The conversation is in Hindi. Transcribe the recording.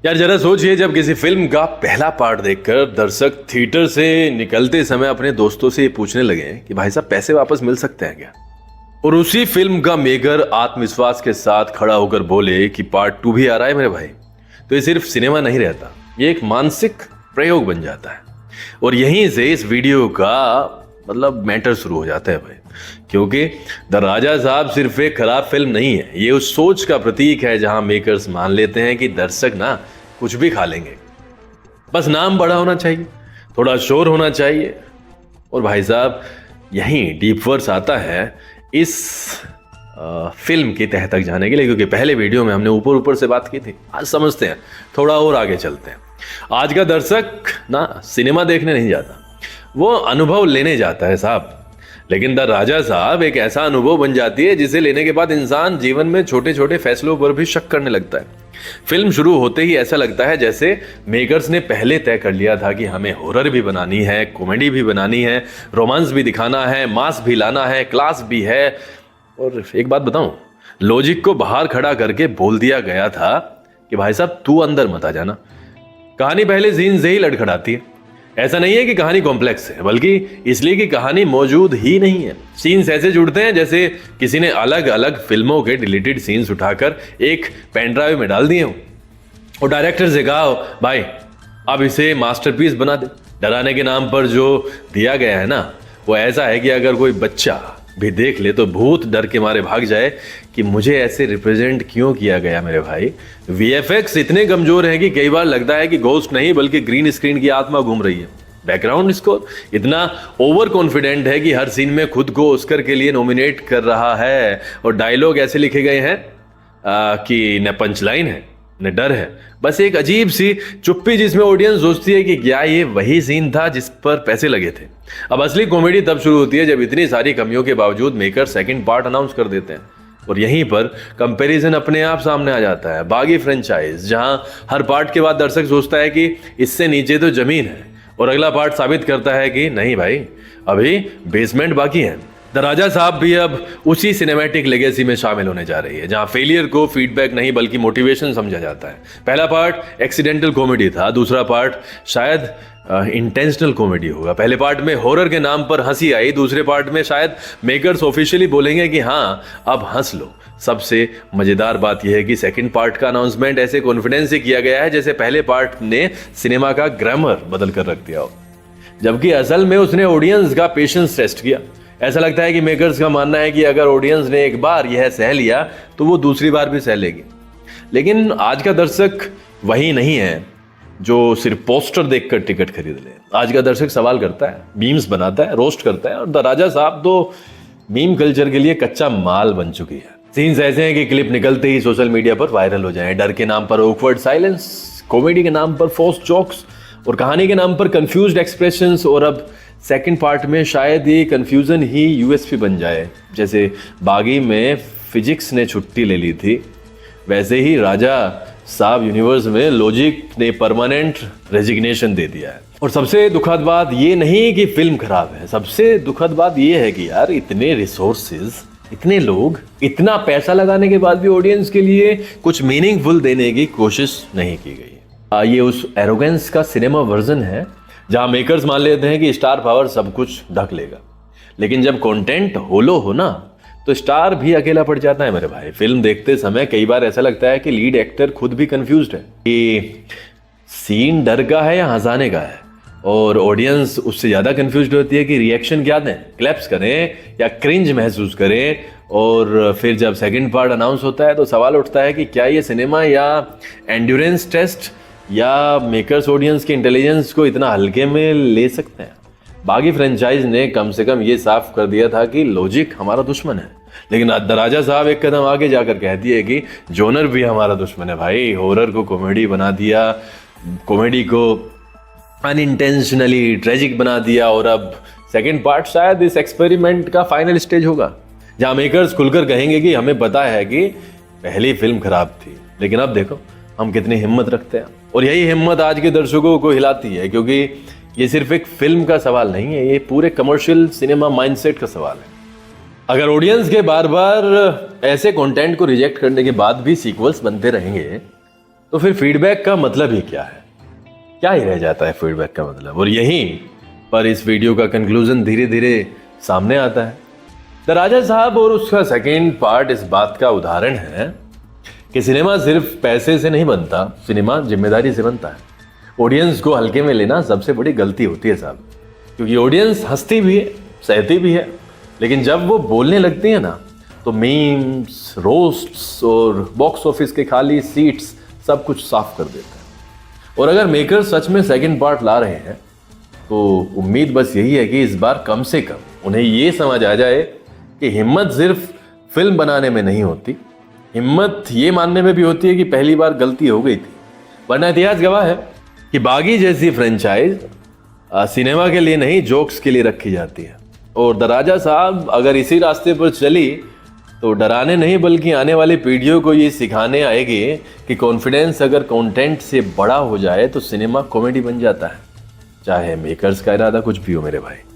यार जरा सोचिए, जब किसी फिल्म का पहला पार्ट देखकर दर्शक थिएटर से निकलते समय अपने दोस्तों से ये पूछने लगे कि भाई साहब पैसे वापस मिल सकते हैं क्या, और उसी फिल्म का मेकर आत्मविश्वास के साथ खड़ा होकर बोले कि पार्ट 2 भी आ रहा है मेरे भाई, तो ये सिर्फ सिनेमा नहीं रहता, ये एक मानसिक प्रयोग बन जाता है। और यहीं से इस वीडियो का मतलब मैटर शुरू हो जाता है भाई, क्योंकि द राजा साहब सिर्फ एक खराब फिल्म नहीं है, ये उस सोच का प्रतीक है जहां मेकर्स मान लेते हैं कि दर्शक ना कुछ भी खा लेंगे, बस नाम बड़ा होना चाहिए, थोड़ा शोर होना चाहिए। और भाई साहब यहीं डीप वर्स आता है इस फिल्म की तह तक जाने के लिए, क्योंकि पहले वीडियो में हमने ऊपर ऊपर से बात की थी, आज समझते हैं, थोड़ा और आगे चलते हैं। आज का दर्शक ना सिनेमा देखने नहीं जाता, वो अनुभव लेने जाता है साहब। लेकिन द राजा साहब एक ऐसा अनुभव बन जाती है जिसे लेने के बाद इंसान जीवन में छोटे छोटे फैसलों पर भी शक करने लगता है। फिल्म शुरू होते ही ऐसा लगता है जैसे मेकर्स ने पहले तय कर लिया था कि हमें हॉरर भी बनानी है, कॉमेडी भी बनानी है, रोमांस भी दिखाना है, मास भी लाना है, क्लास भी है। और एक बात बताऊं, लॉजिक को बाहर खड़ा करके बोल दिया गया था कि भाई साहब तू अंदर मत आ जाना। कहानी पहले सीन से ही लड़खड़ाती है। ऐसा नहीं है कि कहानी कॉम्प्लेक्स है, बल्कि इसलिए कि कहानी मौजूद ही नहीं है। सीन्स ऐसे जुड़ते हैं जैसे किसी ने अलग अलग फिल्मों के डिलीटेड सीन्स उठाकर एक पेन ड्राइव में डाल दिए हो और डायरेक्टर से कहा हो भाई अब इसे मास्टरपीस बना दे। डराने के नाम पर जो दिया गया है ना, वो ऐसा है कि अगर कोई बच्चा भी देख ले तो भूत डर के मारे भाग जाए कि मुझे ऐसे रिप्रेजेंट क्यों किया गया मेरे भाई। वीएफएक्स इतने कमजोर हैं कि कई बार लगता है कि घोस्ट नहीं बल्कि ग्रीन स्क्रीन की आत्मा घूम रही है। बैकग्राउंड स्कोर इतना ओवर कॉन्फिडेंट है कि हर सीन में खुद को ऑस्कर के लिए नॉमिनेट कर रहा है, और डायलॉग ऐसे लिखे गए हैं कि न पंचलाइन है न डर है, बस एक अजीब सी चुप्पी जिसमें ऑडियंस सोचती है कि क्या ये वही सीन था जिस पर पैसे लगे थे। अब असली कॉमेडी तब शुरू होती है जब इतनी सारी कमियों के बावजूद मेकर सेकंड पार्ट अनाउंस कर देते हैं, और यहीं पर कंपैरिजन अपने आप सामने आ जाता है। बागी फ्रेंचाइज जहां हर पार्ट के बाद दर्शक सोचता है कि इससे नीचे तो जमीन है, और अगला पार्ट साबित करता है कि नहीं भाई अभी बेसमेंट बाकी है। द राजा साहब भी अब उसी सिनेमैटिक लेगेसी में शामिल होने जा रही है, जहां फेलियर को फीडबैक नहीं बल्कि मोटिवेशन समझा जाता है। पहला पार्ट एक्सीडेंटल कॉमेडी था, दूसरा पार्ट शायद इंटेंशनल कॉमेडी होगा। पहले पार्ट में हॉरर के नाम पर हंसी आई, दूसरे पार्ट में शायद मेकर्स ऑफिशियली बोलेंगे कि हाँ अब हंस लो। सबसे मजेदार बात यह है कि सेकंड पार्ट का अनाउंसमेंट ऐसे कॉन्फिडेंस से किया गया है जैसे पहले पार्ट ने सिनेमा का ग्रामर बदल कर रख दिया हो, जबकि असल में उसने ऑडियंस का पेशेंस टेस्ट किया। ऐसा लगता है कि मेकर्स का मानना है कि अगर ऑडियंस ने एक बार यह सह लिया तो वो दूसरी बार भी सह लेगी। लेकिन आज का दर्शक वही नहीं है जो सिर्फ पोस्टर देखकर टिकट खरीद ले। आज का दर्शक सवाल करता है, मीम्स बनाता है, रोस्ट करता है, और द राजा साहब तो मीम कल्चर के लिए कच्चा माल बन चुकी है। सीन्स ऐसे हैं कि क्लिप निकलते ही सोशल मीडिया पर वायरल हो जाए। डर के नाम पर ऑकवर्ड साइलेंस, कॉमेडी के नाम पर फोर्स्ड जोक्स, और कहानी के नाम पर कंफ्यूज्ड एक्सप्रेशंस। और अब सेकंड पार्ट में शायद ये कंफ्यूजन ही यूएसपी बन जाए। जैसे बागी में फिजिक्स ने छुट्टी ले ली थी, वैसे ही राजा साहब यूनिवर्स में लॉजिक ने परमानेंट रेजिग्नेशन दे दिया है। और सबसे दुखद बात ये नहीं कि फिल्म खराब है, सबसे दुखद बात ये है कि यार इतने रिसोर्सेज, इतने लोग, इतना पैसा लगाने के बाद भी ऑडियंस के लिए कुछ मीनिंगफुल देने की कोशिश नहीं की गई। ये उस एरोगेंस का सिनेमा वर्जन है जहां मेकर्स मान लेते हैं कि स्टार पावर सब कुछ ढक लेगा, लेकिन जब कंटेंट होलो हो ना तो स्टार भी अकेला पड़ जाता है मेरे भाई। फिल्म देखते समय कई बार ऐसा लगता है कि लीड एक्टर खुद भी कंफ्यूज्ड है कि सीन डर का है या हंसाने का है, और ऑडियंस उससे ज्यादा कंफ्यूज्ड होती है कि रिएक्शन क्या दें, क्लैप्स करें या क्रिंज महसूस करें। और फिर जब सेकंड पार्ट अनाउंस होता है तो सवाल उठता है कि क्या ये सिनेमा या एंड्योरेंस टेस्ट, या मेकर्स ऑडियंस के इंटेलिजेंस को इतना हल्के में ले सकते हैं। बागी फ्रेंचाइज ने कम से कम ये साफ कर दिया था कि लॉजिक हमारा दुश्मन है, लेकिन द राजा साहब एक कदम आगे जाकर कहती है कि जोनर भी हमारा दुश्मन है भाई। हॉरर को कॉमेडी बना दिया, कॉमेडी को अनइंटेंशनली ट्रेजिक बना दिया, और अब सेकंड पार्ट शायद इस एक्सपेरिमेंट का फाइनल स्टेज होगा जहां मेकर्स खुलकर कहेंगे कि हमें पता है कि पहली फिल्म खराब थी, लेकिन अब देखो हम कितनी हिम्मत रखते हैं। और यही हिम्मत आज के दर्शकों को हिलाती है, क्योंकि ये सिर्फ एक फिल्म का सवाल नहीं है, ये पूरे कमर्शियल सिनेमा माइंडसेट का सवाल है। अगर ऑडियंस के बार बार ऐसे कंटेंट को रिजेक्ट करने के बाद भी सीक्वल्स बनते रहेंगे तो फिर फीडबैक का मतलब ही क्या है? क्या ही रह जाता है फीडबैक का मतलब? और यहीं पर इस वीडियो का कंक्लूजन धीरे धीरे सामने आता है। द राजा साहब और उसका सेकेंड पार्ट इस बात का उदाहरण है कि सिनेमा सिर्फ पैसे से नहीं बनता, सिनेमा जिम्मेदारी से बनता है। ऑडियंस को हल्के में लेना सबसे बड़ी गलती होती है साहब, क्योंकि ऑडियंस हंसती भी है, सहती भी है, लेकिन जब वो बोलने लगती है ना, तो मीम्स, रोस्ट्स और बॉक्स ऑफिस के खाली सीट्स सब कुछ साफ कर देता है। और अगर मेकर सच में सेकंड पार्ट ला रहे हैं तो उम्मीद बस यही है कि इस बार कम से कम उन्हें ये समझ आ जाए कि हिम्मत सिर्फ फिल्म बनाने में नहीं होती, हिम्मत ये मानने में भी होती है कि पहली बार गलती हो गई थी। वरना इतिहास गवाह है कि बागी जैसी फ्रेंचाइज सिनेमा के लिए नहीं, जोक्स के लिए रखी जाती है। और द राजा साहब अगर इसी रास्ते पर चली तो डराने नहीं बल्कि आने वाली पीढ़ियों को ये सिखाने आएगी कि कॉन्फिडेंस अगर कंटेंट से बड़ा हो जाए तो सिनेमा कॉमेडी बन जाता है, चाहे मेकर्स का इरादा कुछ भी हो मेरे भाई।